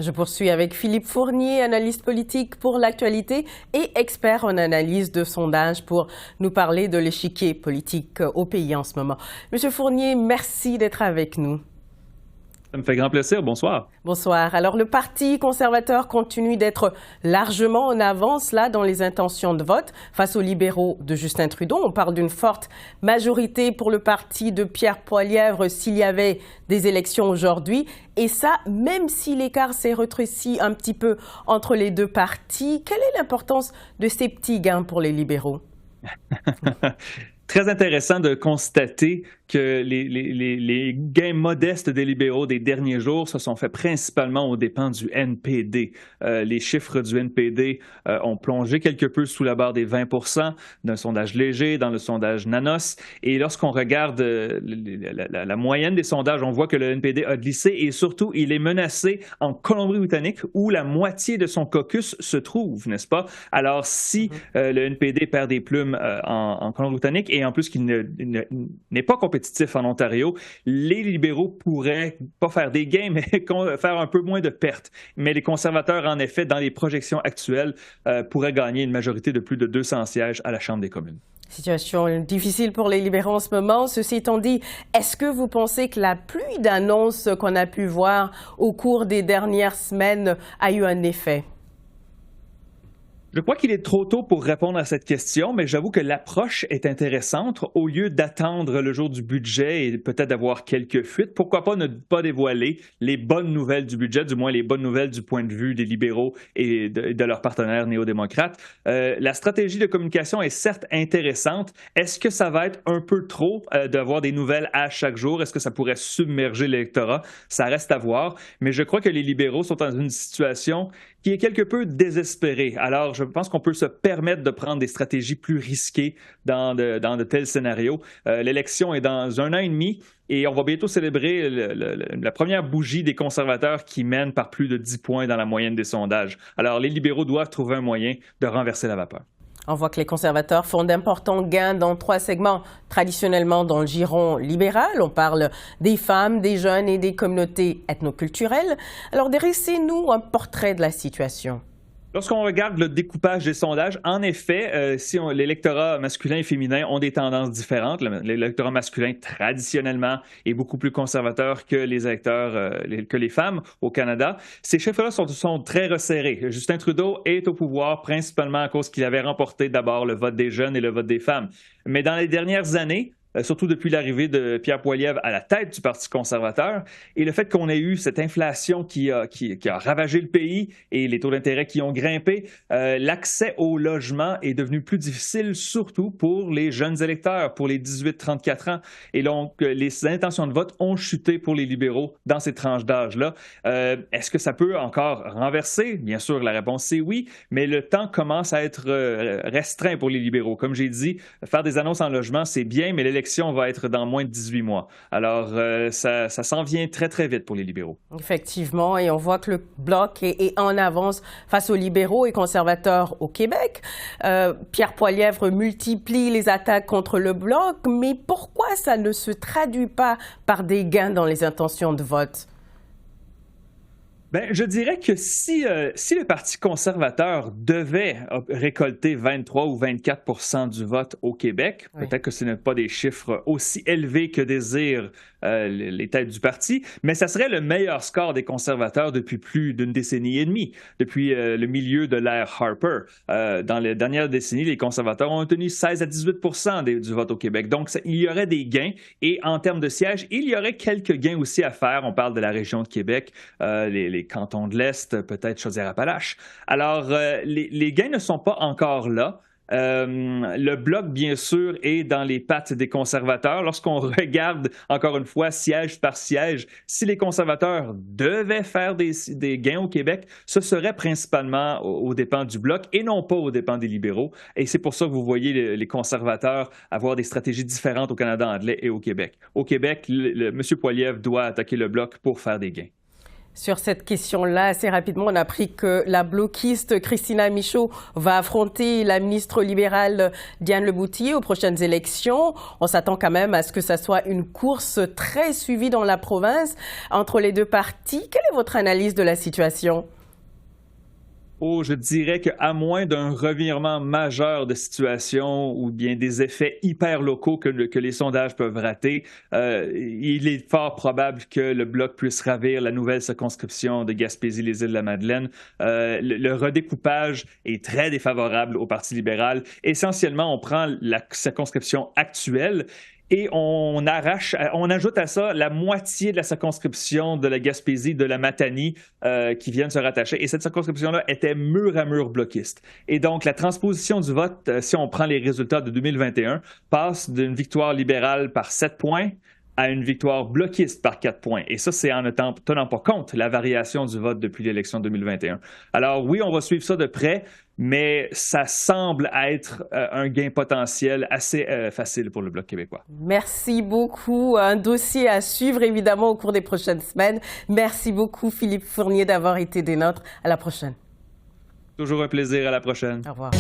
Je poursuis avec Philippe Fournier, analyste politique pour l'actualité et expert en analyse de sondage pour nous parler de l'échiquier politique au pays en ce moment. Monsieur Fournier, merci d'être avec nous. Ça me fait grand plaisir. Bonsoir. Bonsoir. Alors, le Parti conservateur continue d'être largement en avance là dans les intentions de vote face aux libéraux de Justin Trudeau. On parle d'une forte majorité pour le parti de Pierre Poilievre s'il y avait des élections aujourd'hui. Et ça, même si l'écart s'est rétréci un petit peu entre les deux partis, quelle est l'importance de ces petits gains pour les libéraux? Très intéressant de constater que les gains modestes des libéraux des derniers jours se sont faits principalement aux dépens du NPD. Les chiffres du NPD ont plongé quelque peu sous la barre des 20% d'un sondage léger, dans le sondage Nanos. Et lorsqu'on regarde la moyenne des sondages, on voit que le NPD a glissé et surtout, il est menacé en Colombie-Britannique où la moitié de son caucus se trouve, n'est-ce pas? Alors, si le NPD perd des plumes en Colombie-Britannique et en plus qu'il n'est pas compétitif en Ontario, les libéraux pourraient pas faire des gains, mais faire un peu moins de pertes. Mais les conservateurs, en effet, dans les projections actuelles, pourraient gagner une majorité de plus de 200 sièges à la Chambre des communes. Situation difficile pour les libéraux en ce moment. Ceci étant dit, est-ce que vous pensez que la pluie d'annonces qu'on a pu voir au cours des dernières semaines a eu un effet? Je crois qu'il est trop tôt pour répondre à cette question, mais j'avoue que l'approche est intéressante. Au lieu d'attendre le jour du budget et peut-être d'avoir quelques fuites, pourquoi pas ne pas dévoiler les bonnes nouvelles du budget, du moins les bonnes nouvelles du point de vue des libéraux et de leurs partenaires néo-démocrates. La stratégie de communication est certes intéressante. Est-ce que ça va être un peu trop d'avoir des nouvelles à chaque jour? Est-ce que ça pourrait submerger l'électorat? Ça reste à voir, mais je crois que les libéraux sont dans une situation qui est quelque peu désespérée. Alors, je pense qu'on peut se permettre de prendre des stratégies plus risquées dans de tels scénarios. L'élection est dans 1 an et demi et on va bientôt célébrer la première bougie des conservateurs qui mènent par plus de 10 points dans la moyenne des sondages. Alors, les libéraux doivent trouver un moyen de renverser la vapeur. On voit que les conservateurs font d'importants gains dans 3 segments. Traditionnellement, dans le giron libéral, on parle des femmes, des jeunes et des communautés ethnoculturelles. Alors, dressez-nous un portrait de la situation. Lorsqu'on regarde le découpage des sondages, en effet, si l'électorat masculin et féminin ont des tendances différentes, l'électorat masculin, traditionnellement, est beaucoup plus conservateur que les électeurs, que les femmes au Canada. Ces chiffres-là sont très resserrés. Justin Trudeau est au pouvoir principalement à cause qu'il avait remporté d'abord le vote des jeunes et le vote des femmes. Mais dans les dernières années, surtout depuis l'arrivée de Pierre Poilievre à la tête du Parti conservateur, et le fait qu'on ait eu cette inflation qui a ravagé le pays et les taux d'intérêt qui ont grimpé, l'accès au logement est devenu plus difficile, surtout pour les jeunes électeurs, pour les 18-34 ans. Et donc, les intentions de vote ont chuté pour les libéraux dans ces tranches d'âge-là. Est-ce que ça peut encore renverser? Bien sûr, la réponse c'est oui, mais le temps commence à être restreint pour les libéraux. Comme j'ai dit, faire des annonces en logement, c'est bien, mais l'élection va être dans moins de 18 mois. Alors, ça s'en vient très, très vite pour les libéraux. Effectivement, et on voit que le Bloc est en avance face aux libéraux et conservateurs au Québec. Pierre Poilievre multiplie les attaques contre le Bloc, mais pourquoi ça ne se traduit pas par des gains dans les intentions de vote? Je dirais que si le Parti conservateur devait récolter 23 ou 24 du vote au Québec, peut-être que ce n'est pas des chiffres aussi élevés que désirent les têtes du parti, mais ça serait le meilleur score des conservateurs depuis plus d'une décennie et demie, depuis le milieu de l'ère Harper. Dans les dernières décennies, les conservateurs ont obtenu 16 à 18 du vote au Québec. Donc, il y aurait des gains. Et en termes de sièges, il y aurait quelques gains aussi à faire. On parle de la région de Québec, les cantons de l'Est, peut-être Chaudière-Appalaches. Alors, les gains ne sont pas encore là. Le Bloc, bien sûr, est dans les pattes des conservateurs. Lorsqu'on regarde, encore une fois, siège par siège, si les conservateurs devaient faire des gains au Québec, ce serait principalement aux dépens du Bloc et non pas aux dépens des libéraux. Et c'est pour ça que vous voyez les conservateurs avoir des stratégies différentes au Canada anglais et au Québec. Au Québec, M. Poilievre doit attaquer le Bloc pour faire des gains. Sur cette question-là, assez rapidement, on a appris que la bloquiste Christina Michaud va affronter la ministre libérale Diane Leboutillier aux prochaines élections. On s'attend quand même à ce que ça soit une course très suivie dans la province entre les deux partis. Quelle est votre analyse de la situation? Oh, je dirais qu'à moins d'un revirement majeur de situation ou bien des effets hyper locaux que les sondages peuvent rater, il est fort probable que le Bloc puisse ravir la nouvelle circonscription de Gaspésie-les-Îles-de-la-Madeleine. Le redécoupage est très défavorable au Parti libéral. Essentiellement, on prend la circonscription actuelle et on ajoute à ça la moitié de la circonscription de la Gaspésie, de la Matanie, qui viennent se rattacher. Et cette circonscription-là était mur à mur bloquiste. Et donc, la transposition du vote, si on prend les résultats de 2021, passe d'une victoire libérale par 7 points à une victoire bloquiste par 4 points. Et ça, c'est en ne tenant pas compte la variation du vote depuis l'élection 2021. Alors oui, on va suivre ça de près, mais ça semble être un gain potentiel assez facile pour le Bloc québécois. Merci beaucoup. Un dossier à suivre, évidemment, au cours des prochaines semaines. Merci beaucoup, Philippe Fournier, d'avoir été des nôtres. À la prochaine. Toujours un plaisir. À la prochaine. Au revoir.